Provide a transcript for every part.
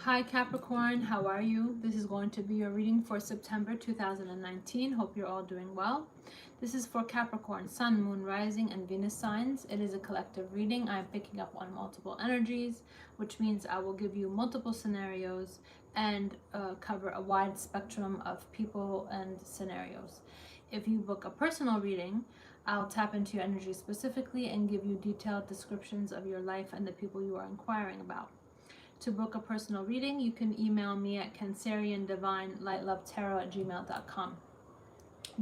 Hi Capricorn, how are you? This is going to be your reading for September 2019. Hope you're all doing well. This is for Capricorn, Sun, Moon, Rising, and Venus signs. It is a collective reading. I'm picking up on multiple energies, which means I will give you multiple scenarios and cover a wide spectrum of people and scenarios. If you book a personal reading, I'll tap into your energy specifically and give you detailed descriptions of your life and the people you are inquiring about. To book a personal reading, you can email me at Canceriandivinelightlovetarot@gmail.com.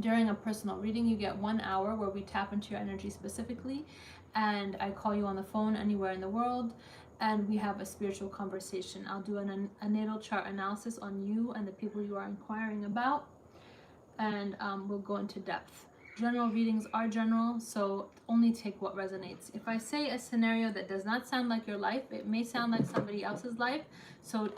During a personal reading, you get 1 hour where we tap into your energy specifically, and I call you on the phone anywhere in the world, and we have a spiritual conversation. I'll do a natal chart analysis on you and the people you are inquiring about, and we'll go into depth. General readings are general, so only take what resonates. If I say a scenario that does not sound like your life, it may sound like somebody else's life, so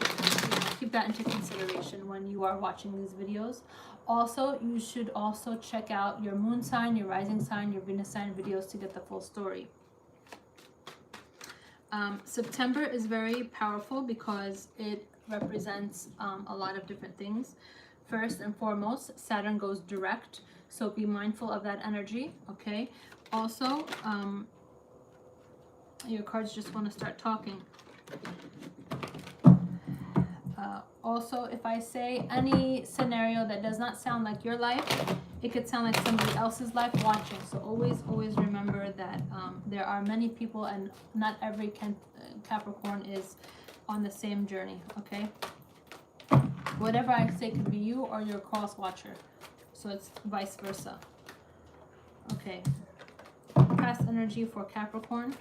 keep that into consideration when you are watching these videos. Also, you should also check out your moon sign, your rising sign, your Venus sign videos to get the full story. September is very powerful because it represents a lot of different things. First and foremost, Saturn goes direct, so be mindful of that energy, okay? Also, your cards just want to start talking. Also, if I say any scenario that does not sound like your life, it could sound like somebody else's life watching. So always remember that there are many people and not every Capricorn is on the same journey, okay? Whatever I say could be you or your cross watcher. So it's vice versa. Okay. Past energy for Capricorn.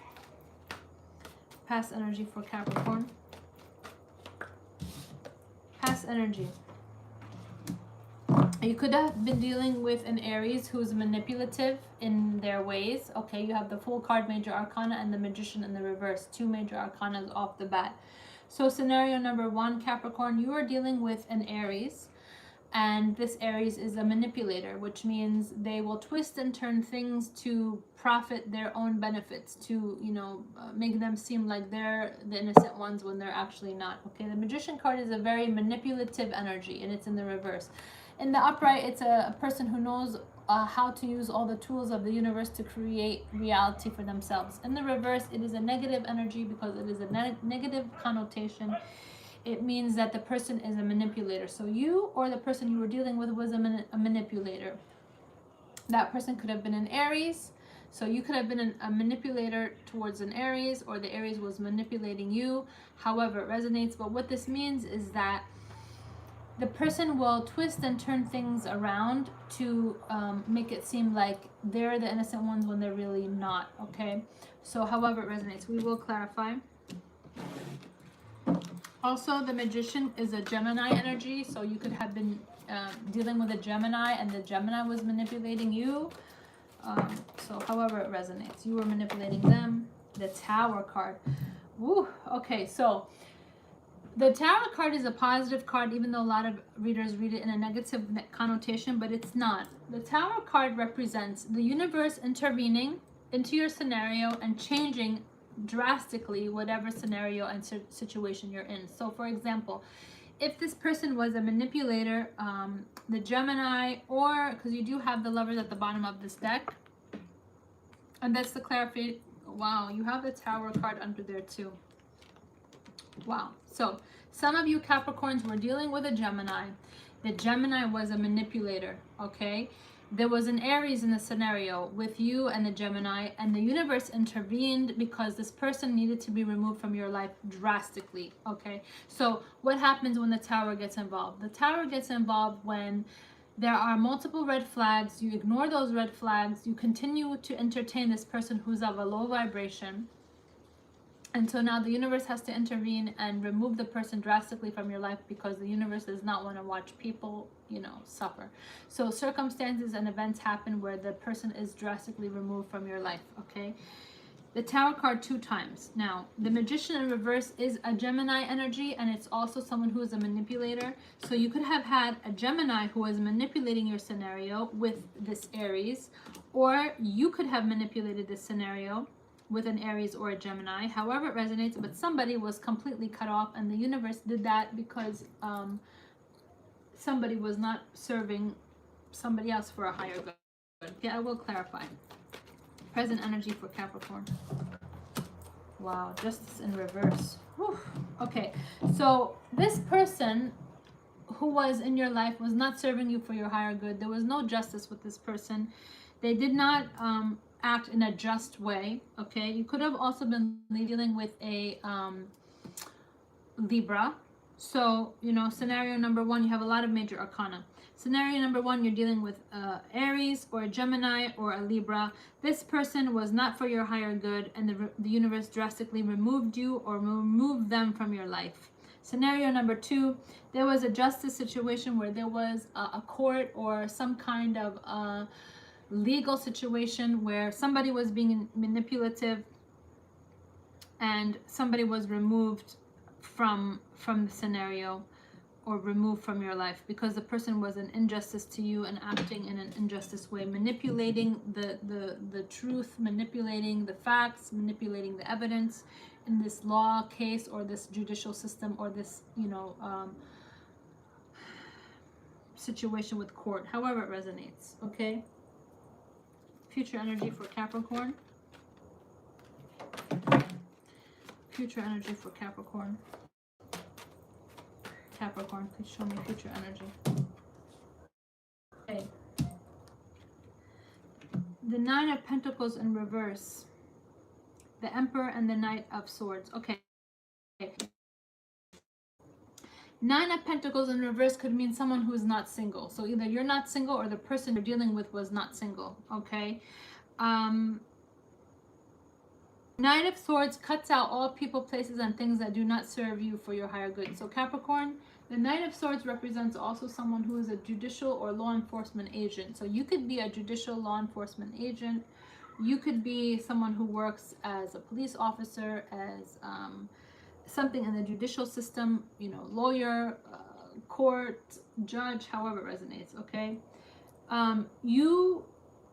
Past energy for Capricorn. Past energy. You could have been dealing with an Aries who's manipulative in their ways. Okay, you have the full card major arcana and the magician in the reverse. 2 major arcanas off the bat. So scenario number 1, Capricorn, you are dealing with an Aries, and this Aries is a manipulator, which means they will twist and turn things to profit their own benefits, to, you know, make them seem like they're the innocent ones when they're actually not. Okay, the magician card is a very manipulative energy, and it's in the reverse. In the upright, it's a person who knows how to use all the tools of the universe to create reality for themselves. In the reverse, it is a negative energy because it is a negative connotation. It means that the person is a manipulator. So you or the person you were dealing with was a manipulator. That person could have been an Aries. So you could have been a manipulator towards an Aries, or the Aries was manipulating you. However it resonates. But what this means is that the person will twist and turn things around to make it seem like they're the innocent ones when they're really not, okay? So however it resonates, we will clarify. Also, the magician is a Gemini energy, so you could have been dealing with a Gemini and the Gemini was manipulating you. So however it resonates, you were manipulating them. The Tower card. Woo, okay, so the Tower card is a positive card, even though a lot of readers read it in a negative connotation, but it's not. The Tower card represents the universe intervening into your scenario and changing drastically whatever scenario and situation you're in. So for example, if this person was a manipulator, the Gemini, or because you do have the Lovers at the bottom of this deck, and that's the clarification. Wow, you have the Tower card under there too. Wow. So some of you Capricorns were dealing with a Gemini. The Gemini was a manipulator, okay? There was an Aries in the scenario with you and the Gemini, and the universe intervened because this person needed to be removed from your life drastically, okay? So what happens when the Tower gets involved? The Tower gets involved when there are multiple red flags. You ignore those red flags. You continue to entertain this person who's of a low vibration. And so now the universe has to intervene and remove the person drastically from your life because the universe does not want to watch people, you know, suffer. So circumstances and events happen where the person is drastically removed from your life, okay? The Tower card 2 times. Now, the Magician in reverse is a Gemini energy, and it's also someone who is a manipulator. So you could have had a Gemini who was manipulating your scenario with this Aries, or you could have manipulated this scenario with an Aries or a Gemini. However it resonates, but somebody was completely cut off, and the universe did that because somebody was not serving somebody else for a higher good. Okay, I will clarify. Present energy for Capricorn. Wow, justice in reverse. Whew. Okay, so this person who was in your life was not serving you for your higher good. There was no justice with this person. They did not act in a just way. Okay, you could have also been dealing with a Libra. So, you know, scenario number one, you have a lot of major arcana. Scenario number one, you're dealing with Aries or a Gemini or a Libra. This person was not for your higher good, and the universe drastically removed you or removed them from your life. Scenario number two, there was a justice situation where there was a court or some kind of legal situation where somebody was being manipulative and somebody was removed from the scenario or removed from your life because the person was an injustice to you and acting in an injustice way, manipulating the truth, manipulating the facts, manipulating the evidence in this law case or this judicial system or this, you know, situation with court, however it resonates. Okay, future energy for Capricorn. Future energy for Capricorn. Capricorn, please show me future energy. Okay. The Nine of Pentacles in reverse. The Emperor and the Knight of Swords. Okay. Nine of Pentacles in reverse could mean someone who is not single. So either you're not single or the person you're dealing with was not single. Okay. Knight of Swords cuts out all people, places, and things that do not serve you for your higher good. So Capricorn, the Knight of Swords represents also someone who is a judicial or law enforcement agent. So you could be a judicial law enforcement agent. You could be someone who works as a police officer, as something in the judicial system, you know, lawyer, court, judge, however it resonates, okay? You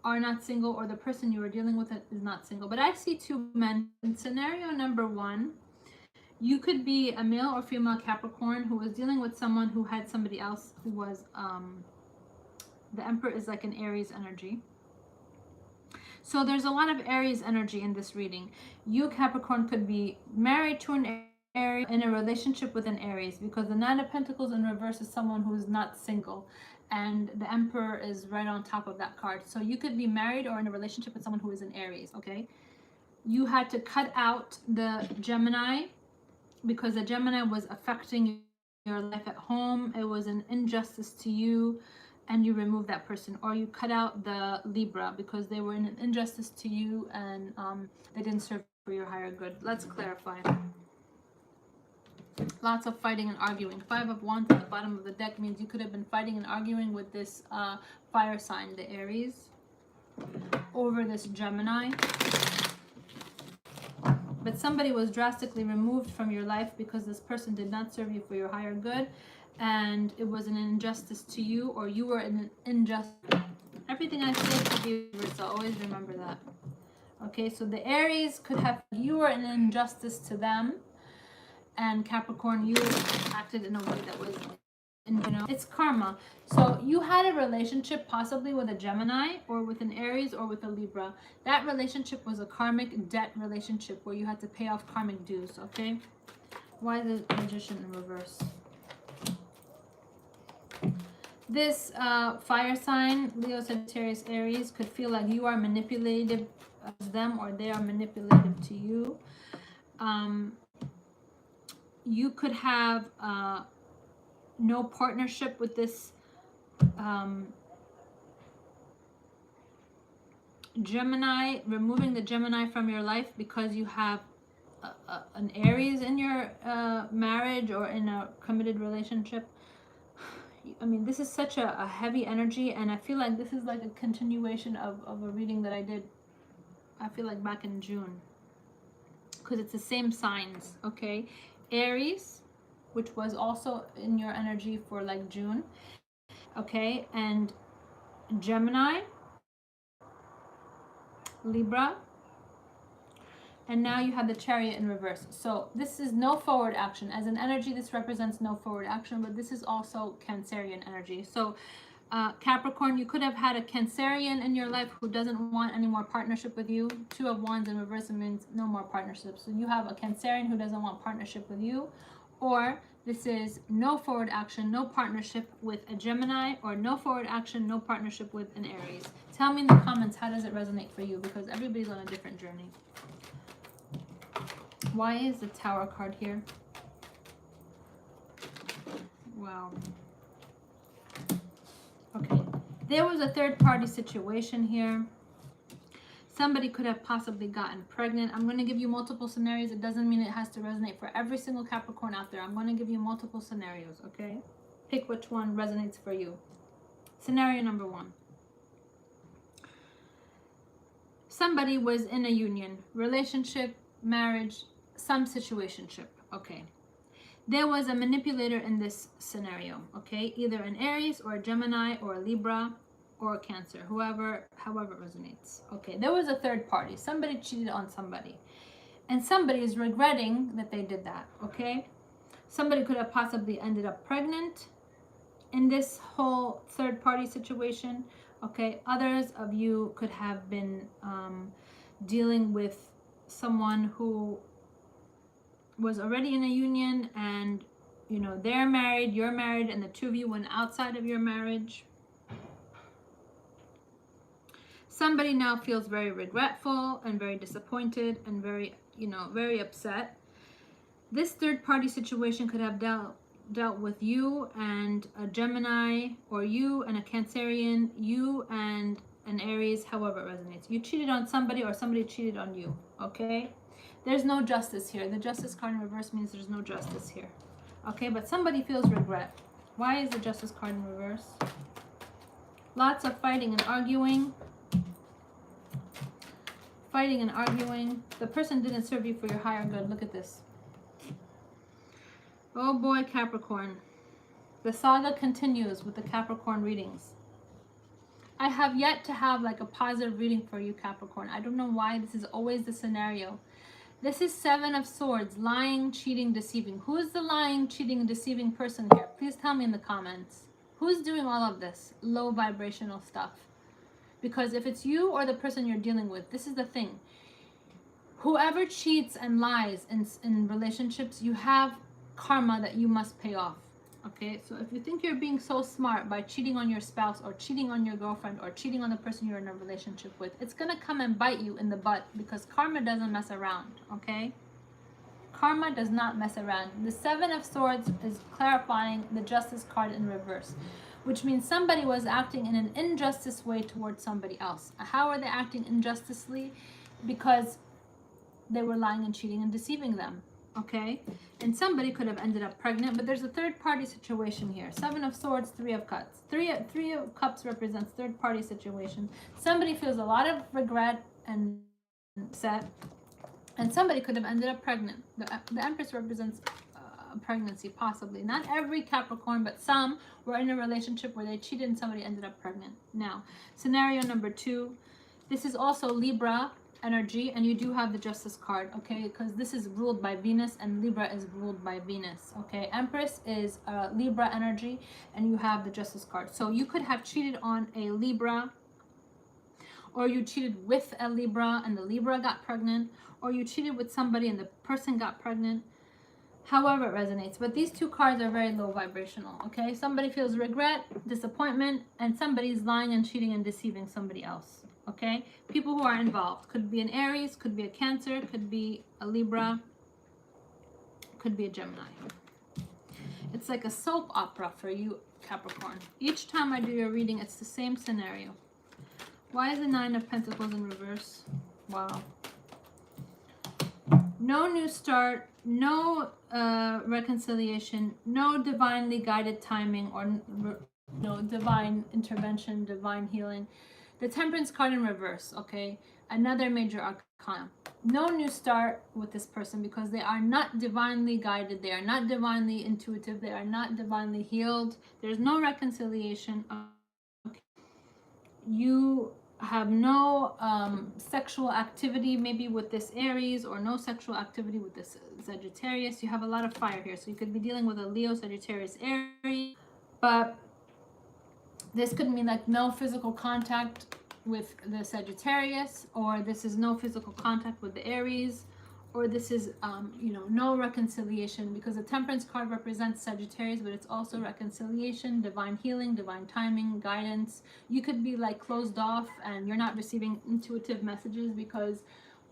are not single, or the person you are dealing with is not single. But I see two men. In scenario number one, you could be a male or female Capricorn who was dealing with someone who had somebody else who was, the Emperor is like an Aries energy. So there's a lot of Aries energy in this reading. You, Capricorn, could be married to an Aries, in a relationship with an Aries, because the Nine of Pentacles in reverse is someone who is not single. And the Emperor is right on top of that card. So you could be married or in a relationship with someone who is an Aries, okay? You had to cut out the Gemini because the Gemini was affecting your life at home. It was an injustice to you, and you removed that person. Or you cut out the Libra because they were an injustice to you and they didn't serve for your higher good. Let's clarify. Lots of fighting and arguing. Five of Wands at the bottom of the deck means you could have been fighting and arguing with this fire sign, the Aries, over this Gemini. But somebody was drastically removed from your life because this person did not serve you for your higher good, and it was an injustice to you, or you were an injustice. Everything I say could be reversed, so always remember that. Okay, so the Aries could have, you were an injustice to them, and Capricorn, you acted in a way that was, you know, it's karma. So you had a relationship possibly with a Gemini or with an Aries or with a Libra. That relationship was a karmic debt relationship where you had to pay off karmic dues, okay? Why the Magician in reverse? This fire sign, Leo, Sagittarius, Aries, could feel like you are manipulative of them or they are manipulative to you. You could have no partnership with this Gemini, removing the Gemini from your life because you have an Aries in your marriage or in a committed relationship. I mean, this is such a heavy energy, and I feel like this is like a continuation of a reading that I did, I feel like back in June, because it's the same signs, okay? Aries, which was also in your energy for like June, okay, and Gemini, Libra, And now you have the Chariot in reverse. So this is no forward action. As an energy, this represents no forward action, but this is also Cancerian energy. So Capricorn, you could have had a Cancerian in your life who doesn't want any more partnership with you. 2 of Wands in reverse means no more partnership. So you have a Cancerian who doesn't want partnership with you. Or this is no forward action, no partnership with a Gemini, or no forward action, no partnership with an Aries. Tell me in the comments, how does it resonate for you? Because everybody's on a different journey. Why is the Tower card here? Wow. Okay. There was a third-party situation here. Somebody could have possibly gotten pregnant. I'm going to give you multiple scenarios. It doesn't mean it has to resonate for every single Capricorn out there. I'm going to give you multiple scenarios, okay? Pick which one resonates for you. Scenario number 1. Somebody was in a union, relationship, marriage, some situationship, okay? There was a manipulator in this scenario, okay? Either an Aries or a Gemini or a Libra or a Cancer, however it resonates. Okay, there was a third party. Somebody cheated on somebody. And somebody is regretting that they did that, okay? Somebody could have possibly ended up pregnant in this whole third party situation, okay? Others of you could have been dealing with someone who was already in a union, and you know, they're married, you're married, and the two of you went outside of your marriage. Somebody now feels very regretful and very disappointed and very, you know, very upset. This third party situation could have dealt with you and a Gemini, or you and a Cancerian, you and an Aries, however it resonates. You cheated on somebody or somebody cheated on you, okay? There's no justice here. The Justice card in reverse means there's no justice here. Okay, but somebody feels regret. Why is the Justice card in reverse? Lots of fighting and arguing. Fighting and arguing. The person didn't serve you for your higher good. Look at this. Oh boy, Capricorn. The saga continues with the Capricorn readings. I have yet to have like a positive reading for you, Capricorn. I don't know why this is always the scenario. This is 7 of Swords, lying, cheating, deceiving. Who is the lying, cheating, and deceiving person here? Please tell me in the comments. Who's doing all of this low vibrational stuff? Because if it's you or the person you're dealing with, this is the thing. Whoever cheats and lies in relationships, you have karma that you must pay off. Okay, so if you think you're being so smart by cheating on your spouse or cheating on your girlfriend or cheating on the person you're in a relationship with, it's going to come and bite you in the butt, because karma doesn't mess around, okay? Karma does not mess around. The 7 of Swords is clarifying the Justice card in reverse, which means somebody was acting in an injustice way towards somebody else. How are they acting injusticely? Because they were lying and cheating and deceiving them. Okay, and somebody could have ended up pregnant, but there's a third party situation here. 7 of Swords, 3 of Cups. Three of Cups represents third party situation. Somebody feels a lot of regret and upset, and somebody could have ended up pregnant. The Empress represents pregnancy, possibly. Not every Capricorn, but some were in a relationship where they cheated and somebody ended up pregnant. Now, scenario number 2. This is also Libra energy, and you do have the Justice card, okay, because this is ruled by Venus and Libra is ruled by Venus. Okay, Empress is Libra energy, and you have the Justice card. So you could have cheated on a Libra, or you cheated with a Libra and the Libra got pregnant, or you cheated with somebody and the person got pregnant. However it resonates, but these 2 cards are very low vibrational. Okay, somebody feels regret, disappointment, and somebody's lying and cheating and deceiving somebody else. Okay, people who are involved. Could be an Aries, could be a Cancer, could be a Libra, could be a Gemini. It's like a soap opera for you, Capricorn. Each time I do your reading, it's the same scenario. Why is the 9 of Pentacles in reverse? Wow. No new start, no reconciliation, no divinely guided timing, or no divine intervention, divine healing. The Temperance card in reverse, okay? Another major arcana. No new start with this person because they are not divinely guided. They are not divinely intuitive. They are not divinely healed. There's no reconciliation. Okay. You have no sexual activity maybe with this Aries, or no sexual activity with this Sagittarius. You have a lot of fire here, so you could be dealing with a Leo, Sagittarius, Aries, but this could mean like no physical contact with the Sagittarius, or this is no physical contact with the Aries, or this is you know, no reconciliation, because the Temperance card represents Sagittarius, but it's also reconciliation, divine healing, divine timing, guidance. You could be like closed off and you're not receiving intuitive messages because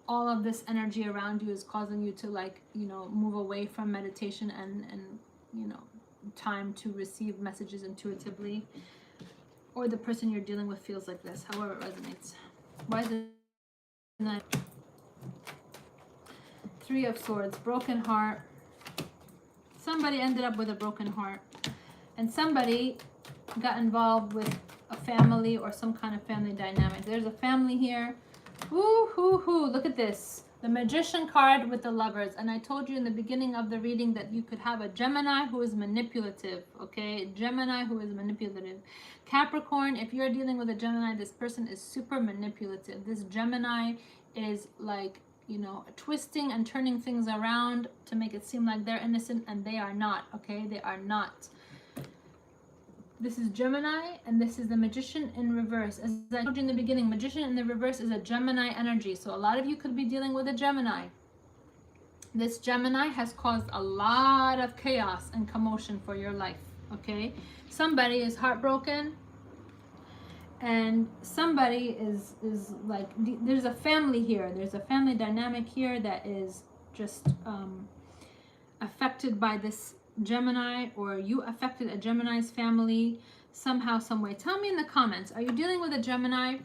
all of this energy around you is causing you to, like, you know, move away from meditation and you know, time to receive messages intuitively. Or the person you're dealing with feels like this, however it resonates. Why is it? Three of Swords, broken heart. Somebody ended up with a broken heart, and somebody got involved with a family or some kind of family dynamic. There's a family here. Woo hoo hoo, look at this. The Magician card with the Lovers. And I told you in the beginning of the reading that you could have a Gemini who is manipulative, okay? Gemini who is manipulative. Capricorn, if you're dealing with a Gemini, this person is super manipulative. This Gemini is like, you know, twisting and turning things around to make it seem like they're innocent, and they are not, okay? They are not. This is Gemini, and this is the Magician in reverse. As I told you in the beginning, Magician in the reverse is a Gemini energy. So a lot of you could be dealing with a Gemini. This Gemini has caused a lot of chaos and commotion for your life, okay? Somebody is heartbroken, and somebody is like, there's a family here. There's a family dynamic here that is just affected by this Gemini, or you affected a Gemini's family somehow, some way. Tell me in the comments, are you dealing with a Gemini?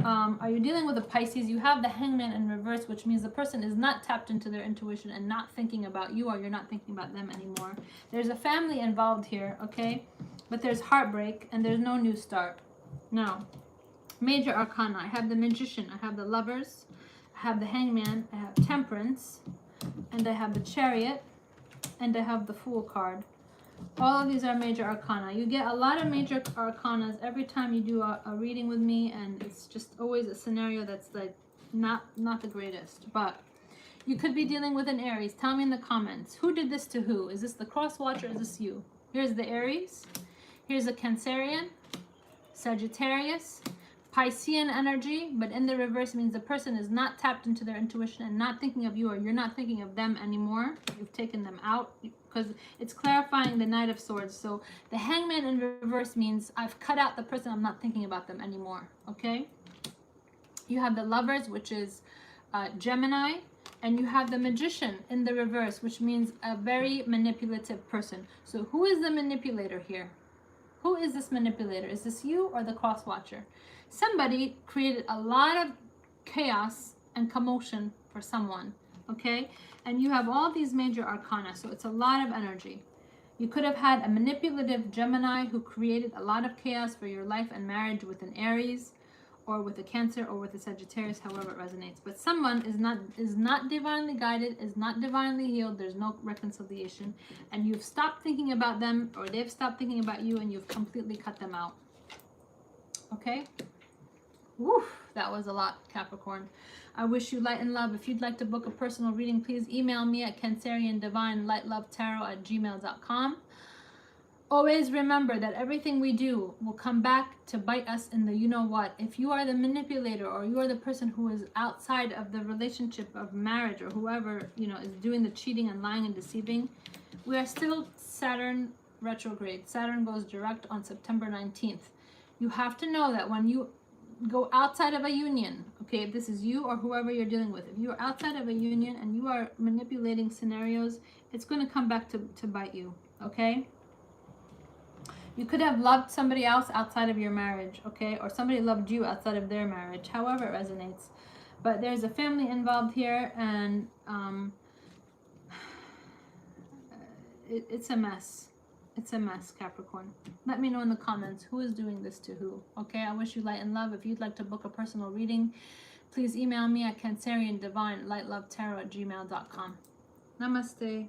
Are you dealing with a Pisces? You have the Hangman in reverse, which means the person is not tapped into their intuition and not thinking about you, or you're not thinking about them anymore. There's a family involved here, okay? But there's heartbreak and there's no new start. Now, major arcana. I have the Magician, I have the Lovers, I have the Hangman, I have Temperance, and I have the Chariot, and I have the Fool card. All of these are major arcana. You get a lot of major arcanas every time you do a reading with me, and it's just always a scenario that's like not the greatest. But you could be dealing with an Aries. Tell me in the comments, who did this to who? Is this the cross watcher, or is this you? Here's the Aries, here's a Cancerian, Sagittarius, Piscean energy, but in the reverse means the person is not tapped into their intuition and not thinking of you, or you're not thinking of them anymore. You've taken them out, because it's clarifying the Knight of Swords. So the Hangman in reverse means I've cut out the person, I'm not thinking about them anymore, okay? You have the Lovers, which is Gemini, and you have the Magician in the reverse, which means a very manipulative person. So who is the manipulator here? Who is this manipulator? Is this you or the cross watcher? Somebody created a lot of chaos and commotion for someone, okay? And you have all these major arcana, so it's a lot of energy. You could have had a manipulative Gemini who created a lot of chaos for your life and marriage with an Aries, or with a Cancer, or with a Sagittarius, however it resonates. But someone is not divinely guided, is not divinely healed. There's no reconciliation, and you've stopped thinking about them, or they've stopped thinking about you, and you've completely cut them out. Okay? Woo, that was a lot, Capricorn. I wish you light and love. If you'd like to book a personal reading, please email me at Canceriandivinelightlovetarot@gmail.com. Always remember that everything we do will come back to bite us in the you-know-what. If you are the manipulator, or you are the person who is outside of the relationship of marriage, or whoever, you know, is doing the cheating and lying and deceiving, we are still Saturn retrograde. Saturn goes direct on September 19th. You have to know that when you go outside of a union, okay, if this is you or whoever you're dealing with, if you're outside of a union and you are manipulating scenarios, it's going to come back to bite you, okay? You could have loved somebody else outside of your marriage, okay? Or somebody loved you outside of their marriage, however it resonates. But there's a family involved here, and it's a mess. It's a mess, Capricorn. Let me know in the comments who is doing this to who, okay? I wish you light and love. If you'd like to book a personal reading, please email me at Canceriandivinelightlovetarot@gmail.com. Namaste.